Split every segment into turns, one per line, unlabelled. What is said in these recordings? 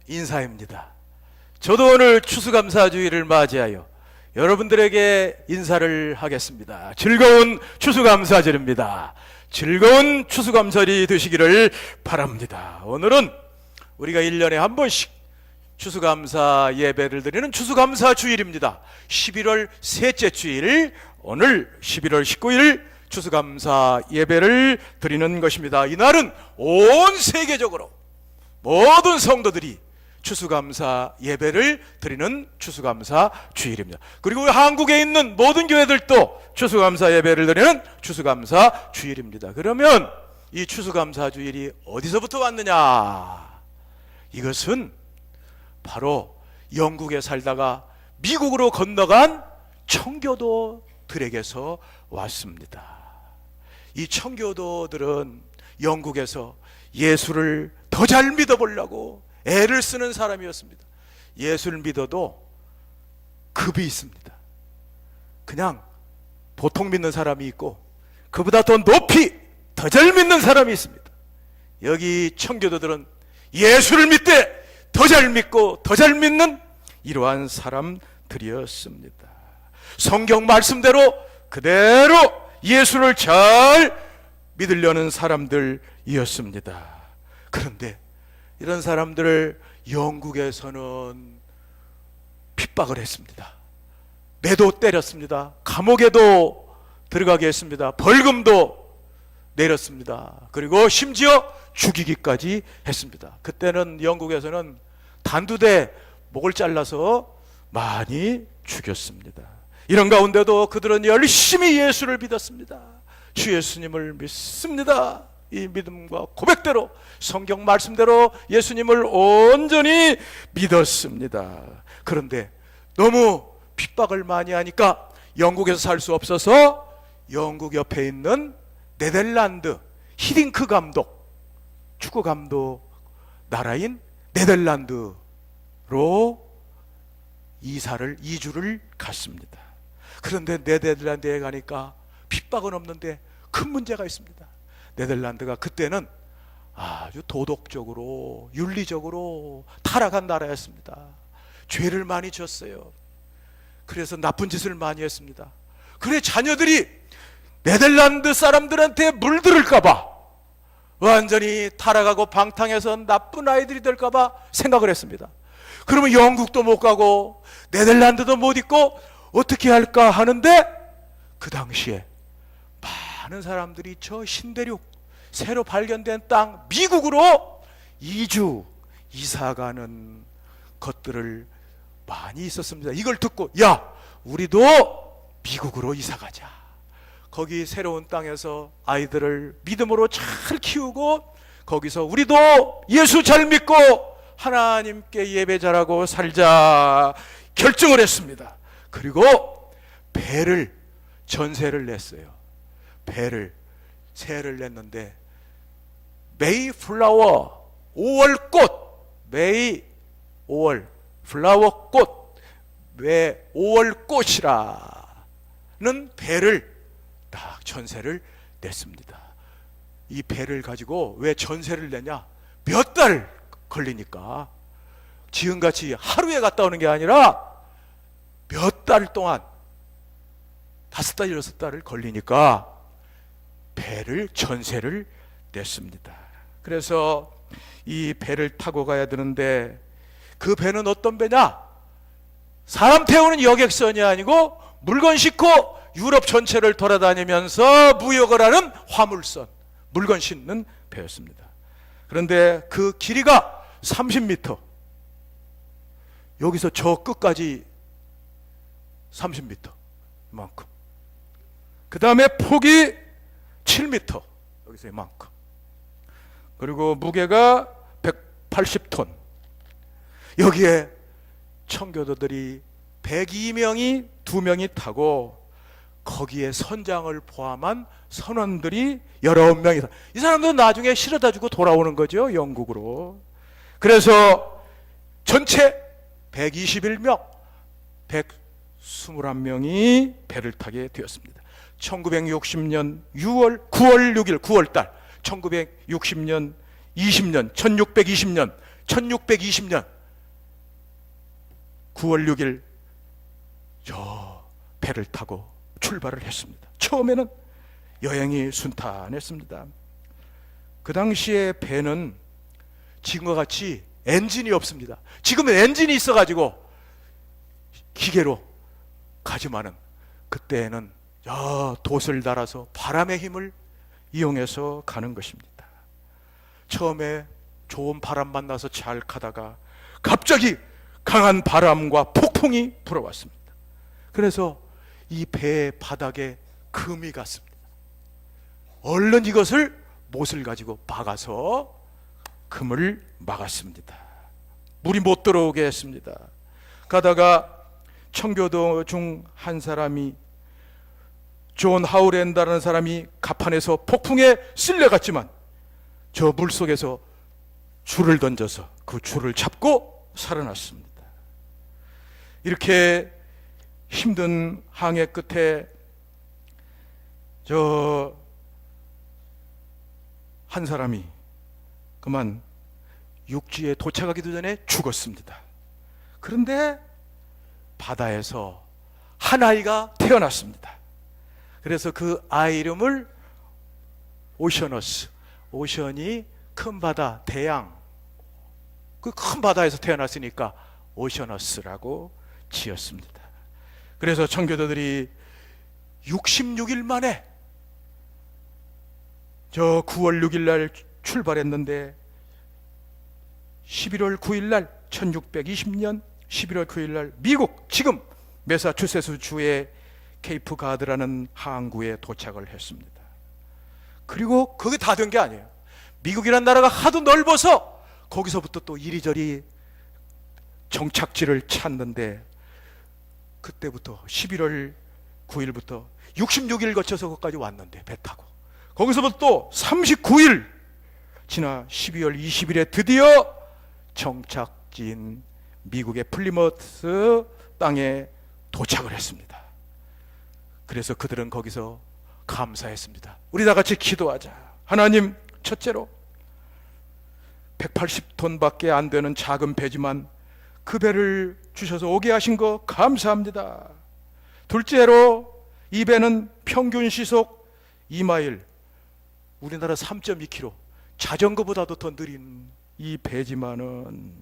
인사입니다. 저도 오늘 추수감사주일을 맞이하여 여러분들에게 인사를 하겠습니다. 즐거운 추수감사절입니다. 즐거운 추수감사절이 되시기를 바랍니다. 오늘은 우리가 1년에 한 번씩 추수감사 예배를 드리는 추수감사주일입니다. 11월 셋째 주일, 오늘 11월 19일 추수감사 예배를 드리는 것입니다. 이날은 온 세계적으로 모든 성도들이 추수감사 예배를 드리는 추수감사 주일입니다. 그리고 한국에 있는 모든 교회들도 추수감사 예배를 드리는 추수감사 주일입니다. 그러면 이 추수감사 주일이 어디서부터 왔느냐? 이것은 바로 영국에 살다가 미국으로 건너간 청교도들에게서 왔습니다. 이 청교도들은 영국에서 예수를 더 잘 믿어보려고 애를 쓰는 사람이었습니다. 예수를 믿어도 급이 있습니다. 그냥 보통 믿는 사람이 있고 그보다 더 높이 더 잘 믿는 사람이 있습니다. 여기 청교도들은 예수를 믿되 더 잘 믿고 더 잘 믿는 이러한 사람들이었습니다. 성경 말씀대로 그대로 예수를 잘 믿으려는 사람들이었습니다. 그런데 이런 사람들을 영국에서는 핍박을 했습니다. 매도 때렸습니다. 감옥에도 들어가게 했습니다. 벌금도 내렸습니다. 그리고 심지어 죽이기까지 했습니다. 그때는 영국에서는 단두대 목을 잘라서 많이 죽였습니다. 이런 가운데도 그들은 열심히 예수를 믿었습니다. 주 예수님을 믿습니다. 이 믿음과 고백대로 성경 말씀대로 예수님을 온전히 믿었습니다. 그런데 너무 핍박을 많이 하니까 영국에서 살 수 없어서 영국 옆에 있는 네덜란드 히딩크 감독, 축구 감독 나라인 네덜란드로 이주를 갔습니다. 그런데 네덜란드에 가니까 핍박은 없는데 큰 문제가 있습니다. 네덜란드가 그때는 아주 도덕적으로 윤리적으로 타락한 나라였습니다. 죄를 많이 졌어요. 그래서 나쁜 짓을 많이 했습니다. 그래 자녀들이 네덜란드 사람들한테 물들을까봐 완전히 타락하고 방탕해서 나쁜 아이들이 될까봐 생각을 했습니다. 그러면 영국도 못 가고 네덜란드도 못 있고 어떻게 할까 하는데 그 당시에 많은 사람들이 저 신대륙 새로 발견된 땅 미국으로 이사가는 것들을 많이 있었습니다. 이걸 듣고 야 우리도 미국으로 이사가자. 거기 새로운 땅에서 아이들을 믿음으로 잘 키우고 거기서 우리도 예수 잘 믿고 하나님께 예배 잘하고 살자 결정을 했습니다. 그리고 전세를 냈어요. 세를 냈는데 메이플라워 5월 꽃, 5월 꽃, 5월 꽃이라는 배를 딱 전세를 냈습니다. 이 배를 가지고 왜 전세를 내냐? 몇 달 걸리니까 지금같이 하루에 갔다 오는 게 아니라 몇 달 동안 5달, 6달을 걸리니까 전세를 냈습니다. 그래서 이 배를 타고 가야 되는데 그 배는 어떤 배냐? 사람 태우는 여객선이 아니고 물건 싣고 유럽 전체를 돌아다니면서 무역을 하는 화물선, 물건 싣는 배였습니다. 그런데 그 길이가 30m, 여기서 저 끝까지 30m 이만큼, 그 다음에 폭이 7m, 여기서 이만큼, 그리고 무게가 180톤. 여기에 청교도들이 102명이 2명이 타고 거기에 선장을 포함한 선원들이 19명이, 이 사람들은 나중에 실어다 주고 돌아오는 거죠, 영국으로. 그래서 전체 121명, 121명이 배를 타게 되었습니다. 1960년 9월 6일 9월달 1960년 1620년 1620년 9월 6일 저 배를 타고 출발을 했습니다. 처음에는 여행이 순탄했습니다. 그 당시에 배는 지금과 같이 엔진이 없습니다. 지금은 엔진이 있어가지고 기계로 가지만은 그때는 돛을 달아서 바람의 힘을 이용해서 가는 것입니다. 처음에 좋은 바람 만나서 잘 가다가 갑자기 강한 바람과 폭풍이 불어왔습니다. 그래서 이 배 바닥에 금이 갔습니다. 얼른 이것을 못을 가지고 박아서 금을 막았습니다. 물이 못 들어오게 했습니다. 가다가 청교도 중 한 사람이 존 하우랜다라는 사람이 갑판에서 폭풍에 쓸려갔지만 저 물속에서 줄을 던져서 그 줄을 잡고 살아났습니다. 이렇게 힘든 항해 끝에 저 한 사람이 그만 육지에 도착하기도 전에 죽었습니다. 그런데 바다에서 한 아이가 태어났습니다. 그래서 그 아이 이름을 오셔너스, 오션이 큰 바다, 대양, 그 큰 바다에서 태어났으니까 오셔너스라고 지었습니다. 그래서 청교도들이 66일 만에 저 9월 6일 날 출발했는데 11월 9일 날 1620년 11월 9일 날 미국 지금 매사추세츠 주의 케이프 가드라는 항구에 도착을 했습니다. 그리고 그게 다 된 게 아니에요. 미국이라는 나라가 하도 넓어서 거기서부터 또 이리저리 정착지를 찾는데 그때부터 11월 9일부터 66일 거쳐서 거기까지 왔는데 배 타고 거기서부터 또 39일 지나 12월 20일에 드디어 정착지인 미국의 플리머스 땅에 도착을 했습니다. 그래서 그들은 거기서 감사했습니다. 우리 다 같이 기도하자. 하나님, 첫째로 180톤밖에 안 되는 작은 배지만 그 배를 주셔서 오게 하신 거 감사합니다. 둘째로 이 배는 평균 시속 2마일, 우리나라 3.2km, 자전거보다도 더 느린 이 배지만은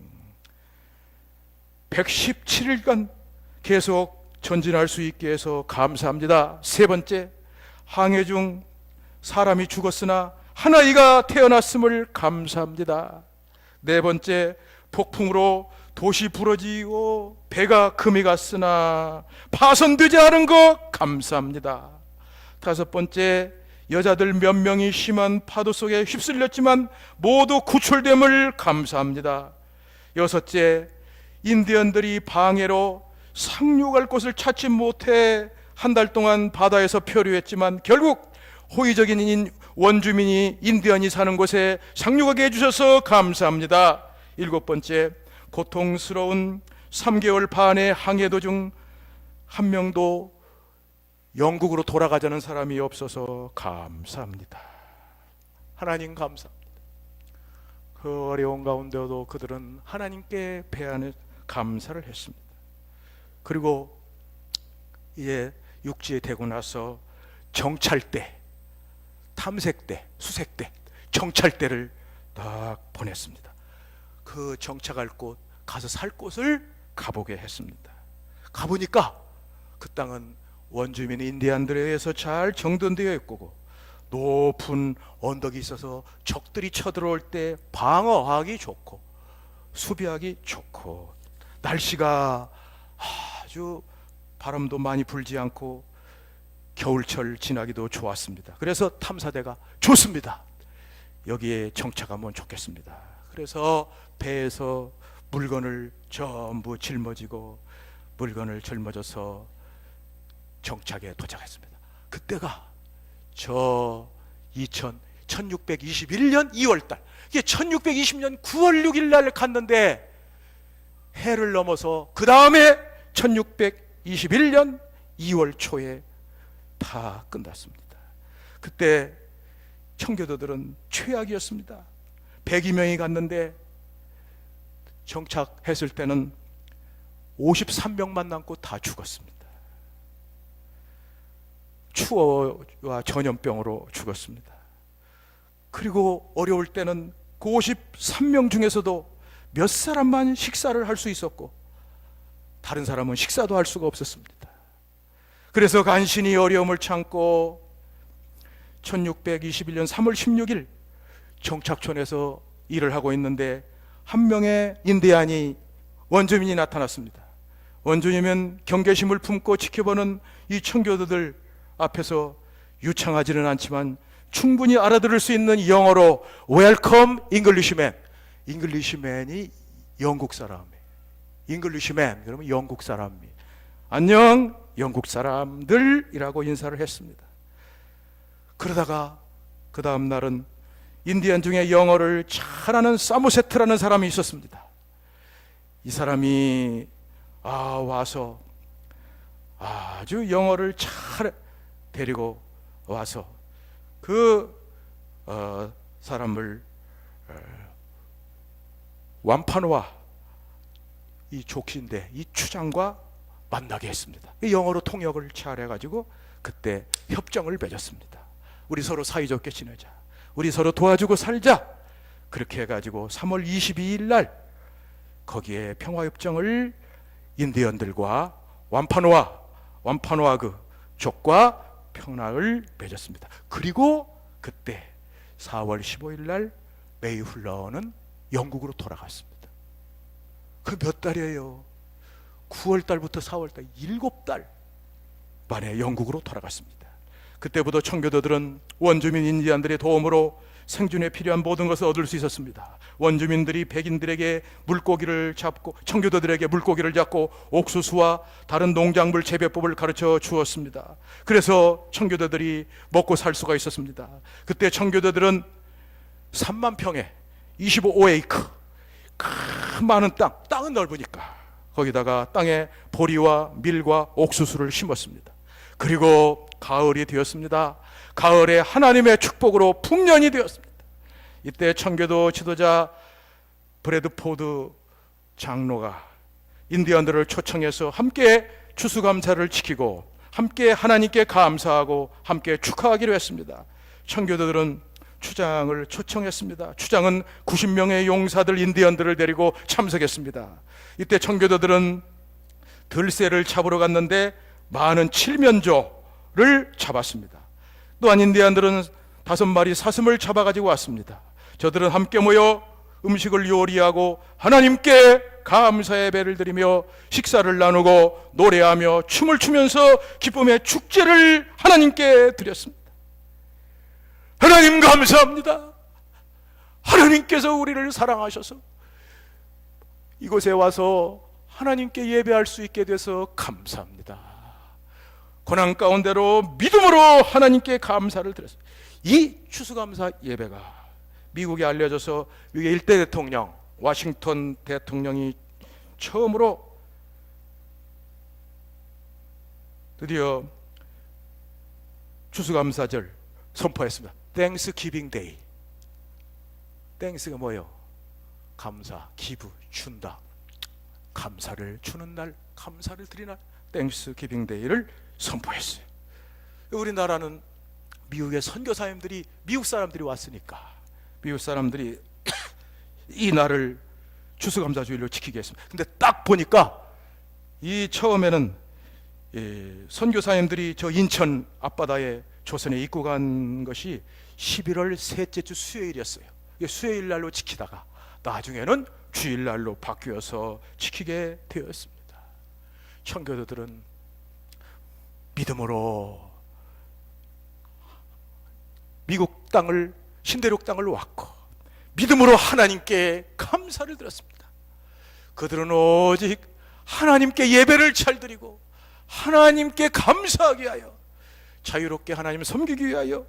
117일간 계속 전진할 수 있게 해서 감사합니다. 세 번째, 항해 중 사람이 죽었으나 한 아이가 태어났음을 감사합니다. 네 번째, 폭풍으로 돛이 부러지고 배가 금이 갔으나 파손되지 않은 것 감사합니다. 다섯 번째, 여자들 몇 명이 심한 파도 속에 휩쓸렸지만 모두 구출됨을 감사합니다. 여섯째, 인디언들이 방해로 상륙할 곳을 찾지 못해 한 달 동안 바다에서 표류했지만 결국 호의적인 원주민이 인디언이 사는 곳에 상륙하게 해주셔서 감사합니다. 일곱 번째, 고통스러운 3개월 반의 항해 도중 한 명도 영국으로 돌아가자는 사람이 없어서 감사합니다. 하나님 감사합니다. 그 어려운 가운데도 그들은 하나님께 배안에 감사를 했습니다. 그리고 이제 육지에 대고 나서 정찰대, 탐색대, 수색대, 정찰대를 딱 보냈습니다. 그 정착할 곳, 가서 살 곳을 가보게 했습니다. 가보니까 그 땅은 원주민 인디안들에 의해서 잘 정돈되어 있고 높은 언덕이 있어서 적들이 쳐들어올 때 방어하기 좋고 수비하기 좋고 날씨가 아주 바람도 많이 불지 않고 겨울철 지나기도 좋았습니다. 그래서 탐사대가 좋습니다. 여기에 정착하면 좋겠습니다. 그래서 배에서 물건을 전부 짊어지고 물건을 짊어져서 정착에 도착했습니다. 그때가 저 1621년 2월달, 이게 1620년 9월 6일 날 갔는데 해를 넘어서 그 다음에 1621년 2월 초에 다 끝났습니다. 그때 청교도들은 최악이었습니다. 102명이 갔는데 정착했을 때는 53명만 남고 다 죽었습니다. 추워와 전염병으로 죽었습니다. 그리고 어려울 때는 그 53명 중에서도 몇 사람만 식사를 할 수 있었고 다른 사람은 식사도 할 수가 없었습니다. 그래서 간신히 어려움을 참고 1621년 3월 16일 정착촌에서 일을 하고 있는데 한 명의 인디안이 원주민이 나타났습니다. 원주민은 경계심을 품고 지켜보는 이 청교도들 앞에서 유창하지는 않지만 충분히 알아들을 수 있는 영어로 Welcome Englishman. 잉글리시맨이 영국 사람이에요. 잉글리시맨 그러면 영국 사람이 안녕 영국 사람들이라고 인사를 했습니다. 그러다가 그 다음 날은 인디안 중에 영어를 잘하는 사무세트라는 사람이 있었습니다. 이 사람이 와서 아주 영어를 잘 데리고 와서 그 사람을 완파노와 이 족신대 이 추장과 만나게 했습니다. 영어로 통역을 잘 해가지고 그때 협정을 맺었습니다. 우리 서로 사이좋게 지내자, 우리 서로 도와주고 살자. 그렇게 해가지고 3월 22일 날 거기에 평화협정을 인디언들과 완파노아 그 족과 평화를 맺었습니다. 그리고 그때 4월 15일 날 메이훌러는 영국으로 돌아갔습니다. 그 몇 달이에요? 9월 달부터 4월 달 7달 만에 영국으로 돌아갔습니다. 그때부터 청교도들은 원주민 인디안들의 도움으로 생존에 필요한 모든 것을 얻을 수 있었습니다. 원주민들이 백인들에게 물고기를 잡고 청교도들에게 물고기를 잡고 옥수수와 다른 농작물 재배법을 가르쳐 주었습니다. 그래서 청교도들이 먹고 살 수가 있었습니다. 그때 청교도들은 3만 평에 25에이크 큰 많은 땅은 넓으니까 거기다가 땅에 보리와 밀과 옥수수를 심었습니다. 그리고 가을이 되었습니다. 가을에 하나님의 축복으로 풍년이 되었습니다. 이때 청교도 지도자 브래드포드 장로가 인디언들을 초청해서 함께 추수감사를 지키고 함께 하나님께 감사하고 함께 축하하기로 했습니다. 청교도들은 추장을 초청했습니다. 추장은 90명의 용사들 인디언들을 데리고 참석했습니다. 이때 청교도들은 들새를 잡으러 갔는데 많은 칠면조를 잡았습니다. 또한 인디안들은 5마리 사슴을 잡아가지고 왔습니다. 저들은 함께 모여 음식을 요리하고 하나님께 감사 예배를 드리며 식사를 나누고 노래하며 춤을 추면서 기쁨의 축제를 하나님께 드렸습니다. 하나님 감사합니다. 하나님께서 우리를 사랑하셔서 이곳에 와서 하나님께 예배할 수 있게 돼서 감사합니다. 고난 가운데로 믿음으로 하나님께 감사를 드렸습니다. 이 추수감사 예배가 미국에 알려져서 미국의 일대 대통령 워싱턴 대통령이 처음으로 드디어 추수감사절 선포했습니다. 땡스기빙 데이. 땡스가 뭐예요? 감사, 기부, 준다. 감사를 주는 날, 감사를 드리는 날, 땡스기빙 데이를 선포했어요. 우리나라는 미국의 선교사님들이 미국 사람들이 왔으니까 미국 사람들이 이 날을 추수감사주일로 지키게 했습니다. 근데 딱 보니까 이 처음에는 선교사님들이 저 인천 앞바다에 조선에 입국한 것이 11월 셋째 주 수요일이었어요. 수요일 날로 지키다가 나중에는 주일날로 바뀌어서 지키게 되었습니다. 청교도들은 믿음으로 미국 땅을 신대륙 땅을 왔고 믿음으로 하나님께 감사를 드렸습니다. 그들은 오직 하나님께 예배를 잘 드리고 하나님께 감사하게 하여 자유롭게 하나님을 섬기기 위하여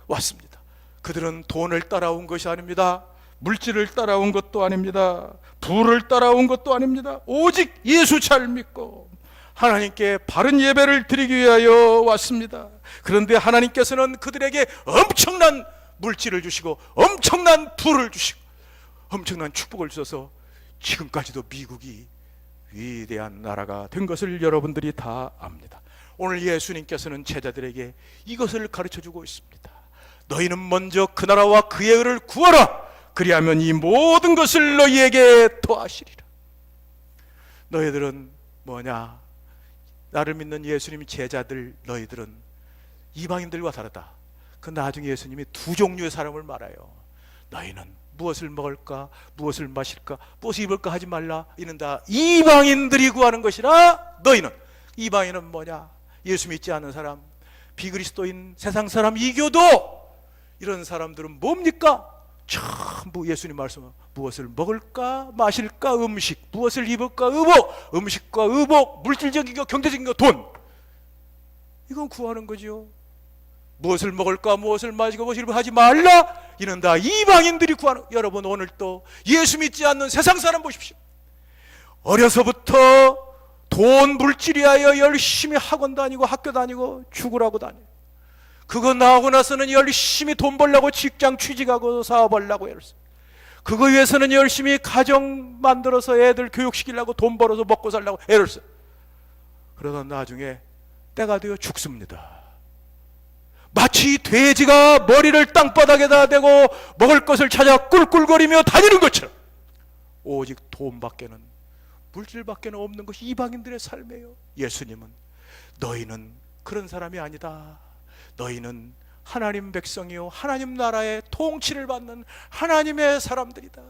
왔습니다. 그들은 돈을 따라온 것이 아닙니다. 물질을 따라온 것도 아닙니다. 부를 따라온 것도 아닙니다. 오직 예수 잘 믿고 하나님께 바른 예배를 드리기 위하여 왔습니다. 그런데 하나님께서는 그들에게 엄청난 물질을 주시고 엄청난 부를 주시고 엄청난 축복을 주셔서 지금까지도 미국이 위대한 나라가 된 것을 여러분들이 다 압니다. 오늘 예수님께서는 제자들에게 이것을 가르쳐주고 있습니다. 너희는 먼저 그 나라와 그의 의를 구하라. 그리하면 이 모든 것을 너희에게 더하시리라. 너희들은 뭐냐? 나를 믿는 예수님 제자들, 너희들은 이방인들과 다르다. 그 나중에 예수님이 두 종류의 사람을 말해요. 너희는 무엇을 먹을까, 무엇을 마실까, 무엇을 입을까 하지 말라. 이는 다 이방인들이 구하는 것이라. 너희는, 이방인은 뭐냐? 예수 믿지 않는 사람, 비그리스도인 세상 사람, 이교도, 이런 사람들은 뭡니까? 전부 예수님 말씀, 무엇을 먹을까, 마실까, 음식, 무엇을 입을까, 의복, 음식과 의복, 물질적인 거, 경제적인 거, 돈, 이건 구하는 거죠. 무엇을 먹을까, 무엇을 마시고 무엇을 입을까 하지 말라. 이는 다 이방인들이 구하는. 여러분, 오늘 또 예수 믿지 않는 세상 사람 보십시오. 어려서부터 돈 물질이 하여 열심히 학원 다니고 학교 다니고 죽으라고 다녀요. 그거 나오고 나서는 열심히 돈 벌려고 직장 취직하고 사업하려고 해요. 그거 위해서는 열심히 가정 만들어서 애들 교육시키려고 돈 벌어서 먹고 살려고 애를 써요. 그러다 나중에 때가 되어 죽습니다. 마치 돼지가 머리를 땅바닥에다 대고 먹을 것을 찾아 꿀꿀거리며 다니는 것처럼 오직 돈밖에는, 물질밖에는 없는 것이 이방인들의 삶이에요. 예수님은 너희는 그런 사람이 아니다. 너희는 하나님 백성이요 하나님 나라의 통치를 받는 하나님의 사람들이다.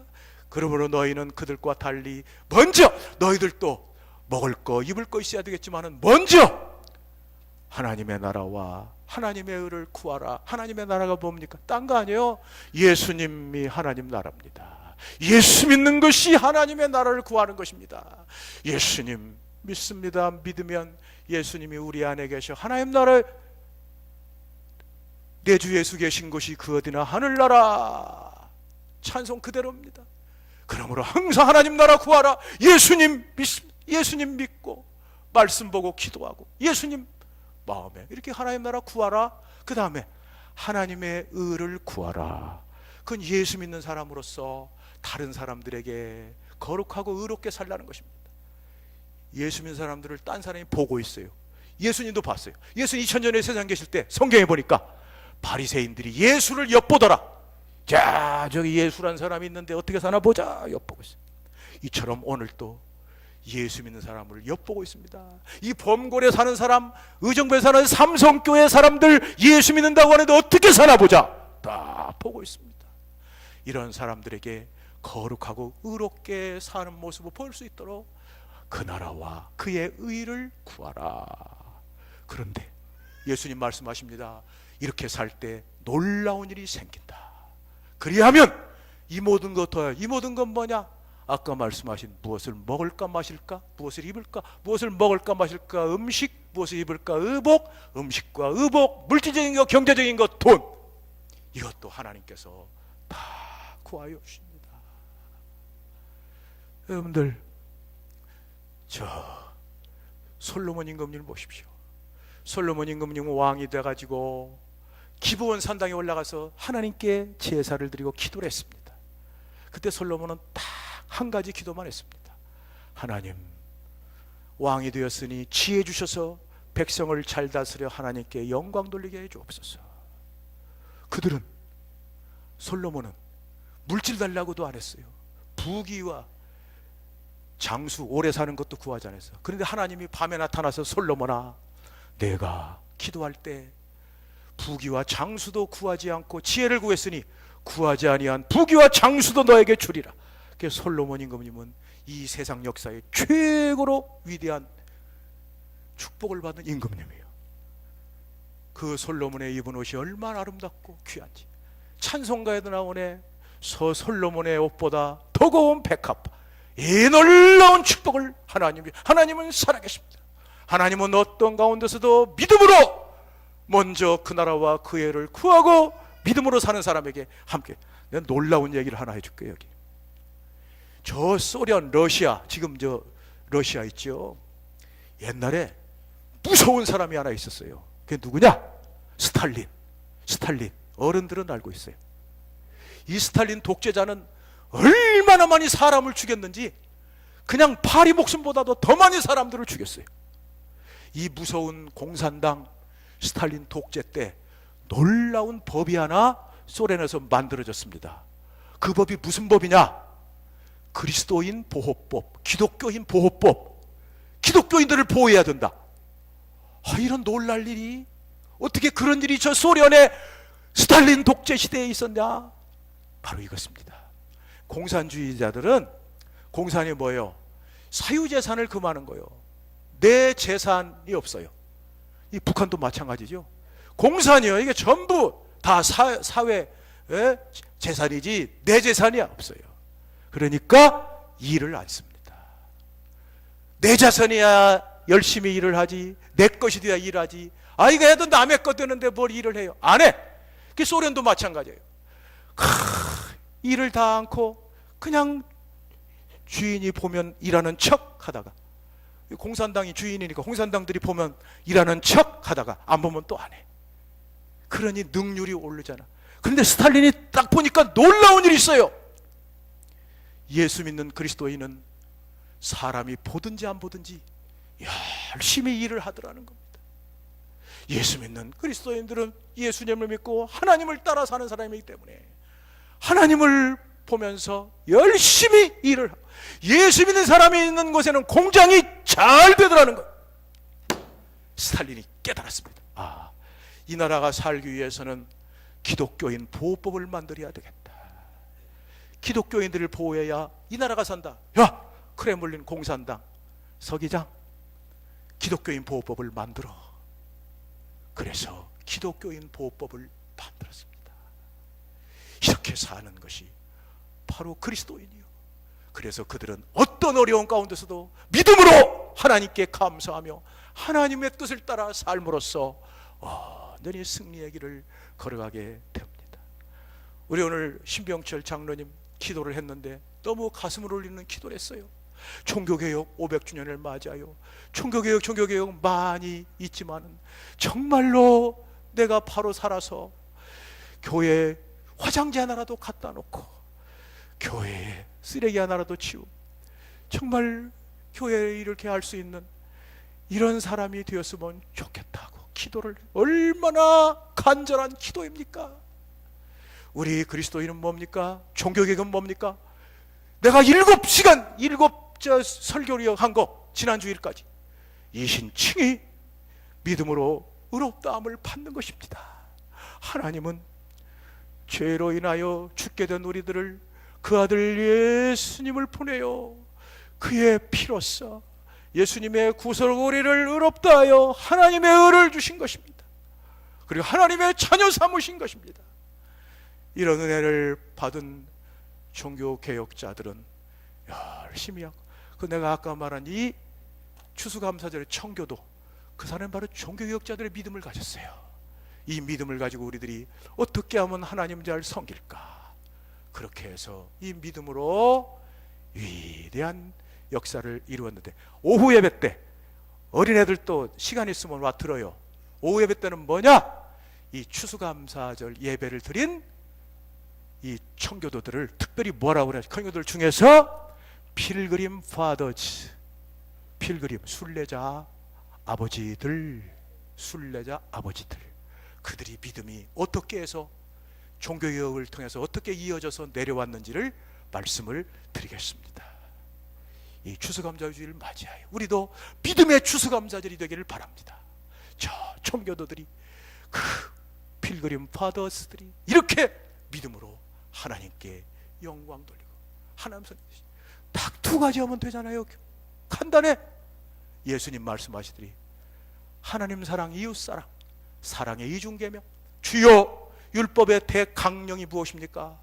그러므로 너희는 그들과 달리 먼저, 너희들도 먹을 거 입을 거 있어야 되겠지만 먼저 하나님의 나라와 하나님의 의를 구하라. 하나님의 나라가 뭡니까? 딴 거 아니에요. 예수님이 하나님 나라입니다. 예수 믿는 것이 하나님의 나라를 구하는 것입니다. 예수님 믿습니다. 믿으면 예수님이 우리 안에 계셔 하나님 나라에, 내 주 예수 계신 곳이 그 어디나 하늘나라. 찬송 그대로입니다. 그러므로 항상 하나님 나라 구하라. 예수님 믿고 말씀 보고 기도하고 예수님 마음에 이렇게 하나님 나라 구하라. 그 다음에 하나님의 의를 구하라. 그건 예수 믿는 사람으로서 다른 사람들에게 거룩하고 의롭게 살라는 것입니다. 예수 믿는 사람들을 딴 사람이 보고 있어요. 예수님도 봤어요. 예수 2000년에 세상 계실 때 성경에 보니까 바리새인들이 예수를 엿보더라. 자, 저기 예수란 사람이 있는데 어떻게 사나 보자 엿보고 있어요. 이처럼 오늘도 예수 믿는 사람을 엿보고 있습니다. 이 범고래 사는 사람, 의정부에 사는 삼성교회 사람들 예수 믿는다고 하는데 어떻게 사나 보자 다 보고 있습니다. 이런 사람들에게 거룩하고 의롭게 사는 모습을 볼 수 있도록 그 나라와 그의 의를 구하라. 그런데 예수님 말씀하십니다. 이렇게 살 때 놀라운 일이 생긴다. 그리하면 이 모든 것 더해. 이 모든 건 뭐냐? 아까 말씀하신 무엇을 먹을까 마실까, 무엇을 입을까, 무엇을 먹을까 마실까, 음식, 무엇을 입을까, 의복, 음식과 의복, 물질적인 것, 경제적인 것, 돈, 이것도 하나님께서 다 구하여 주십니다. 여러분들, 저 솔로몬 임금님을 보십시오. 솔로몬 임금님은 왕이 돼가지고 기브온 산당에 올라가서 하나님께 제사를 드리고 기도를 했습니다. 그때 솔로몬은 딱 한 가지 기도만 했습니다. 하나님, 왕이 되었으니 지혜 주셔서 백성을 잘 다스려 하나님께 영광 돌리게 해 주옵소서. 그들은, 솔로몬은 물질 달라고도 안 했어요. 부귀와 장수, 오래 사는 것도 구하지 않았어요. 그런데 하나님이 밤에 나타나서 솔로몬아, 내가 기도할 때 부귀와 장수도 구하지 않고 지혜를 구했으니 구하지 아니한 부귀와 장수도 너에게 주리라. 그래서 솔로몬 임금님은 이 세상 역사의 최고로 위대한 축복을 받은 임금님이에요. 그 솔로몬의 입은 옷이 얼마나 아름답고 귀한지. 찬송가에도 나오네. 솔로몬의 옷보다 더 고운 백합, 이 놀라운 축복을 하나님은 살아계십니다. 하나님은 어떤 가운데서도 믿음으로 먼저 그 나라와 그 애를 구하고 믿음으로 사는 사람에게 함께. 내가 놀라운 얘기를 하나 해줄게요. 여기 저 소련, 러시아, 지금 저 러시아 있죠. 옛날에 무서운 사람이 하나 있었어요. 그게 누구냐? 스탈린. 어른들은 알고 있어요. 이 스탈린 독재자는 얼마나 많이 사람을 죽였는지 그냥 파리 목숨보다도 더 많이 사람들을 죽였어요. 이 무서운 공산당 스탈린 독재 때 놀라운 법이 하나 소련에서 만들어졌습니다. 그 법이 무슨 법이냐? 그리스도인 보호법, 기독교인 보호법. 기독교인들을 보호해야 된다. 이런 놀랄 일이, 어떻게 그런 일이 저 소련의 스탈린 독재 시대에 있었냐? 바로 이것입니다. 공산주의자들은, 공산이 뭐예요? 사유재산을 금하는 거예요. 내 재산이 없어요. 이 북한도 마찬가지죠. 공산이요, 이게 전부 다 사회 재산이지 내 재산이 없어요. 그러니까 일을 안 씁니다. 내 자산이야 열심히 일을 하지, 내 것이 돼야 일하지. 이거 해도 남의 것 되는데 뭘 일을 해요? 안 해. 그 소련도 마찬가지예요. 일을 다 않고 그냥 주인이 보면 일하는 척 하다가, 공산당이 주인이니까 공산당들이 보면 일하는 척 하다가 안 보면 또 안 해. 그러니 능률이 오르잖아. 그런데 스탈린이 딱 보니까 놀라운 일이 있어요. 예수 믿는 그리스도인은 사람이 보든지 안 보든지 열심히 일을 하더라는 겁니다. 예수 믿는 그리스도인들은 예수님을 믿고 하나님을 따라 사는 사람이기 때문에 하나님을 보면서 열심히 일을 하고, 예수 믿는 사람이 있는 곳에는 공장이 잘 되더라는 거예요. 스탈린이 깨달았습니다. 이 나라가 살기 위해서는 기독교인 보호법을 만들어야 되겠다. 기독교인들을 보호해야 이 나라가 산다. 크렘린 공산당 서기장, 기독교인 보호법을 만들어. 그래서 기독교인 보호법을 만들었습니다. 이렇게 사는 것이 바로 그리스도인이요. 그래서 그들은 어떤 어려운 가운데서도 믿음으로 하나님께 감사하며 하나님의 뜻을 따라 삶으로써 완전히 승리의 길을 걸어가게 됩니다. 우리 오늘 신병철 장로님 기도를 했는데 너무 가슴을 울리는 기도를 했어요. 종교개혁 500주년을 맞아요. 종교개혁 많이 있지만 정말로 내가 바로 살아서 교회 화장지 하나라도 갖다 놓고 교회에 쓰레기 하나라도 치우고 정말 교회에 이렇게 할 수 있는 이런 사람이 되었으면 좋겠다고 기도를, 얼마나 간절한 기도입니까? 우리 그리스도인은 뭡니까? 종교개혁은 뭡니까? 내가 7시간 설교를 한 거 지난 주일까지 이신칭이 믿음으로 의롭다함을 받는 것입니다. 하나님은 죄로 인하여 죽게 된 우리들을 그 아들 예수님을 보내요 그의 피로써 예수님의 구속 우리를 의롭다 하여 하나님의 의를 주신 것입니다. 그리고 하나님의 자녀 삼으신 것입니다. 이런 은혜를 받은 종교개혁자들은 열심히 하고, 내가 아까 말한 이 추수감사절의 청교도, 그 사람은 바로 종교개혁자들의 믿음을 가졌어요. 이 믿음을 가지고 우리들이 어떻게 하면 하나님 잘 섬길까, 그렇게 해서 이 믿음으로 위대한 역사를 이루었는데, 오후 예배 때 어린애들도 시간 있으면 와 들어요. 오후 예배 때는 뭐냐? 이 추수감사절 예배를 드린 이 청교도들을 특별히 뭐라고 그러죠? 청교도들 중에서 필그림 파더즈, 필그림 순례자 아버지들, 그들이 믿음이 어떻게 해서 종교개혁을 통해서 어떻게 이어져서 내려왔는지를 말씀을 드리겠습니다. 이 추수감사주의를 맞이하여 우리도 믿음의 추수감사절이 되기를 바랍니다. 저 청교도들이, 그 필그림 파더스들이 이렇게 믿음으로 하나님께 영광 돌리고, 하나님 딱 두 가지 하면 되잖아요. 간단해. 예수님 말씀하시더니 하나님 사랑, 이웃 사랑, 사랑의 이중계명. 주여, 율법의 대강령이 무엇입니까?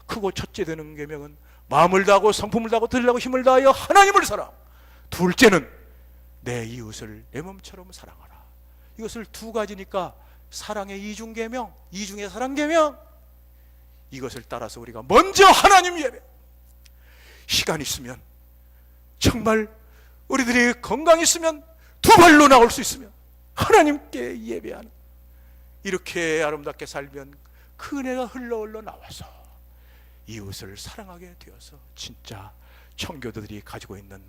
크고 첫째 되는 계명은 마음을 다하고 성품을 다하고 들으려고 힘을 다하여 하나님을 사랑. 둘째는 내 이웃을 내 몸처럼 사랑하라. 이것을 두 가지니까 사랑의 이중계명, 이중의 사랑계명. 이것을 따라서 우리가 먼저 하나님 예배, 시간 있으면, 정말 우리들이 건강 있으면, 두 발로 나올 수 있으면 하나님께 예배하는, 이렇게 아름답게 살면 그 은혜가 흘러 나와서 이웃을 사랑하게 되어서 진짜 청교도들이 가지고 있는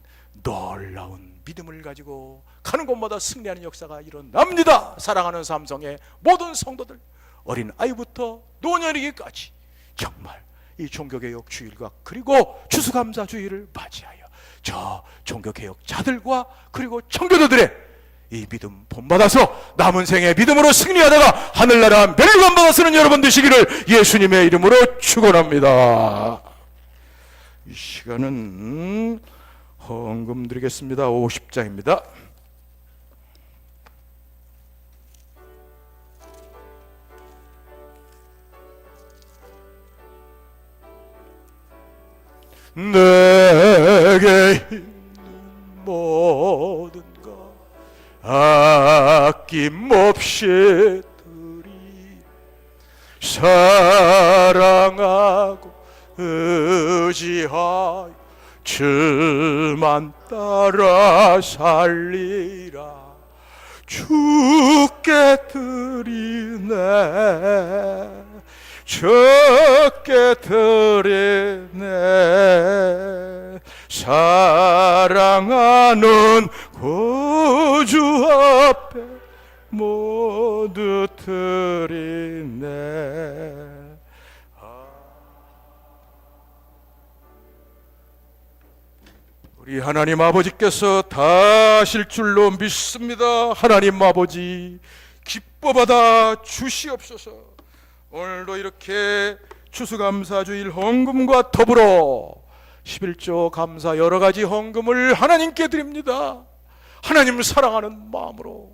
놀라운 믿음을 가지고 가는 곳마다 승리하는 역사가 일어납니다. 사랑하는 삼성의 모든 성도들, 어린 아이부터 노년이기까지 정말 이 종교개혁 주일과 그리고 추수감사주일을 맞이하여 저 종교개혁자들과 그리고 청교도들의 이 믿음 본받아서 남은 생의 믿음으로 승리하다가 하늘나라 멸류관 받아 쓰는 여러분 되시기를 예수님의 이름으로 축원합니다. 이 시간은 헌금 드리겠습니다. 50장입니다. 내게 있는 모든 것 아낌없이 드리 사랑하고 의지하여 주만 따라 살리라. 주께 드리네 주께 드리네 사랑하는 구주 앞에 모두 드리네. 우리 하나님 아버지께서 다 하실 줄로 믿습니다. 하나님 아버지 기뻐받아 주시옵소서. 오늘도 이렇게 추수감사주일 헌금과 더불어 11조 감사 여러가지 헌금을 하나님께 드립니다. 하나님 사랑하는 마음으로,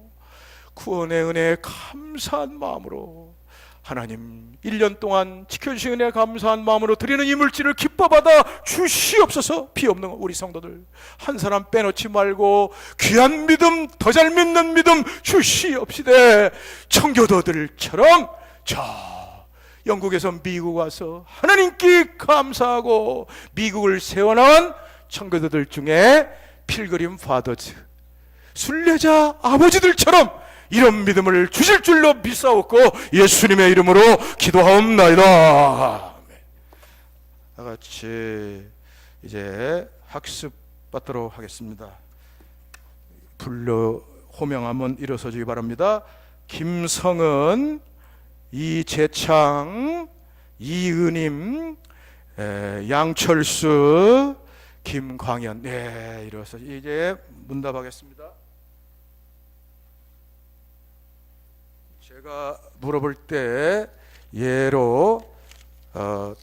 구원의 은혜에 감사한 마음으로, 하나님 1년 동안 지켜주신 은혜에 감사한 마음으로 드리는 이 물질을 기뻐받아 주시옵소서. 피 없는 우리 성도들 한 사람 빼놓지 말고 귀한 믿음, 더 잘 믿는 믿음 주시옵시되 청교도들처럼 저 영국에서 미국 와서 하나님께 감사하고 미국을 세워나간 청교도들 중에 필그림 파더즈, 순례자 아버지들처럼 이런 믿음을 주실 줄로 믿사옵고 예수님의 이름으로 기도하옵나이다. 다 같이 이제 학습 받도록 하겠습니다. 불러 호명하면 일어서주기 바랍니다. 김성은, 이재창, 이은임, 양철수, 김광현. 네, 일어서 이제 문답하겠습니다. 제가 물어볼 때 예로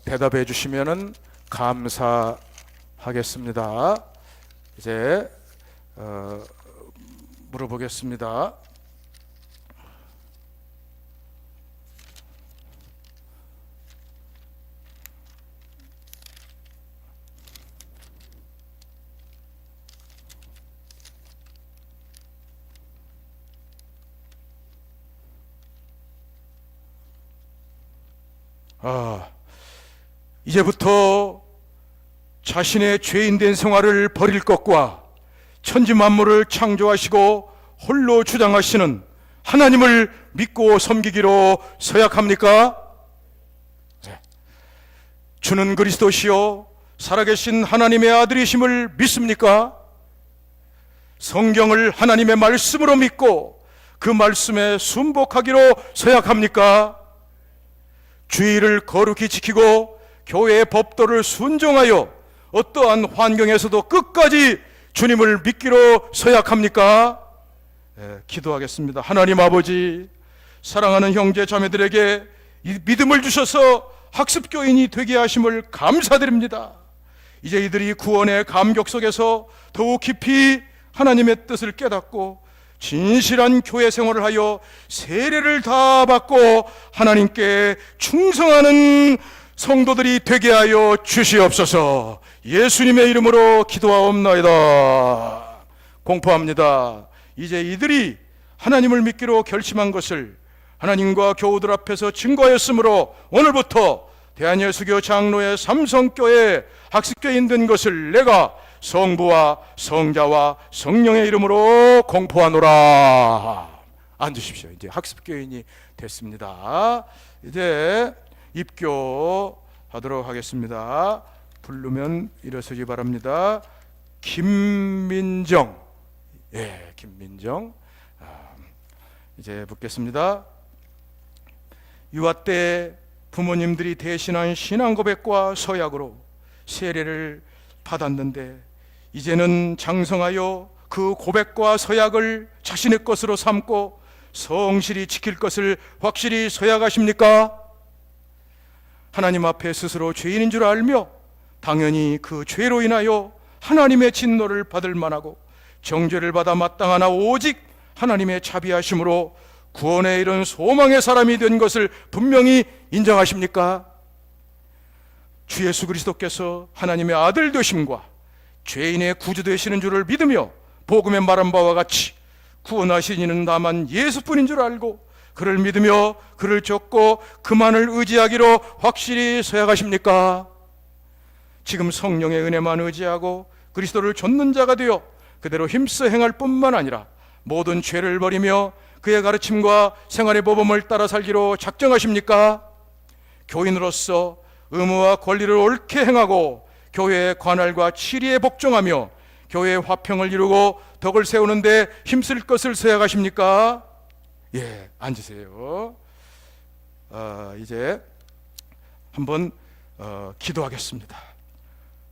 대답해 주시면은 감사하겠습니다. 이제 물어보겠습니다. 이제부터 자신의 죄인된 생활을 버릴 것과 천지 만물을 창조하시고 홀로 주장하시는 하나님을 믿고 섬기기로 서약합니까? 네. 주는 그리스도시요 살아계신 하나님의 아들이심을 믿습니까? 성경을 하나님의 말씀으로 믿고 그 말씀에 순복하기로 서약합니까? 주의를 거룩히 지키고 교회의 법도를 순종하여 어떠한 환경에서도 끝까지 주님을 믿기로 서약합니까? 기도하겠습니다. 하나님 아버지, 사랑하는 형제 자매들에게 이 믿음을 주셔서 학습교인이 되게 하심을 감사드립니다. 이제 이들이 구원의 감격 속에서 더욱 깊이 하나님의 뜻을 깨닫고 진실한 교회 생활을 하여 세례를 다 받고 하나님께 충성하는 성도들이 되게 하여 주시옵소서. 예수님의 이름으로 기도하옵나이다. 공포합니다. 이제 이들이 하나님을 믿기로 결심한 것을 하나님과 교우들 앞에서 증거했으므로 오늘부터 대한예수교 장로의 삼성교회 학습교인 된 것을 내가 성부와 성자와 성령의 이름으로 공포하노라. 앉으십시오. 이제 학습교인이 됐습니다. 이제 입교 하도록 하겠습니다. 부르면 일어서기 바랍니다. 김민정. 예, 김민정. 이제 묻겠습니다. 유아 때 부모님들이 대신한 신앙 고백과 서약으로 세례를 받았는데 이제는 장성하여 그 고백과 서약을 자신의 것으로 삼고 성실히 지킬 것을 확실히 서약하십니까? 하나님 앞에 스스로 죄인인 줄 알며 당연히 그 죄로 인하여 하나님의 진노를 받을 만하고 정죄를 받아 마땅하나 오직 하나님의 자비하심으로 구원에 이른 소망의 사람이 된 것을 분명히 인정하십니까? 주 예수 그리스도께서 하나님의 아들 되심과 죄인의 구주 되시는 줄을 믿으며 복음에 말한 바와 같이 구원하신 이는 다만 예수뿐인 줄 알고 그를 믿으며 그를 쫓고 그만을 의지하기로 확실히 서약하십니까? 지금 성령의 은혜만 의지하고 그리스도를 좇는 자가 되어 그대로 힘써 행할 뿐만 아니라 모든 죄를 버리며 그의 가르침과 생활의 모범을 따라 살기로 작정하십니까? 교인으로서 의무와 권리를 옳게 행하고 교회의 관할과 치리에 복종하며 교회의 화평을 이루고 덕을 세우는 데 힘쓸 것을 서약하십니까? 예, 앉으세요. 이제 한번 기도하겠습니다.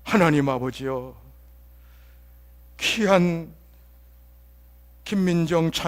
하나님 아버지여, 귀한 김민정 참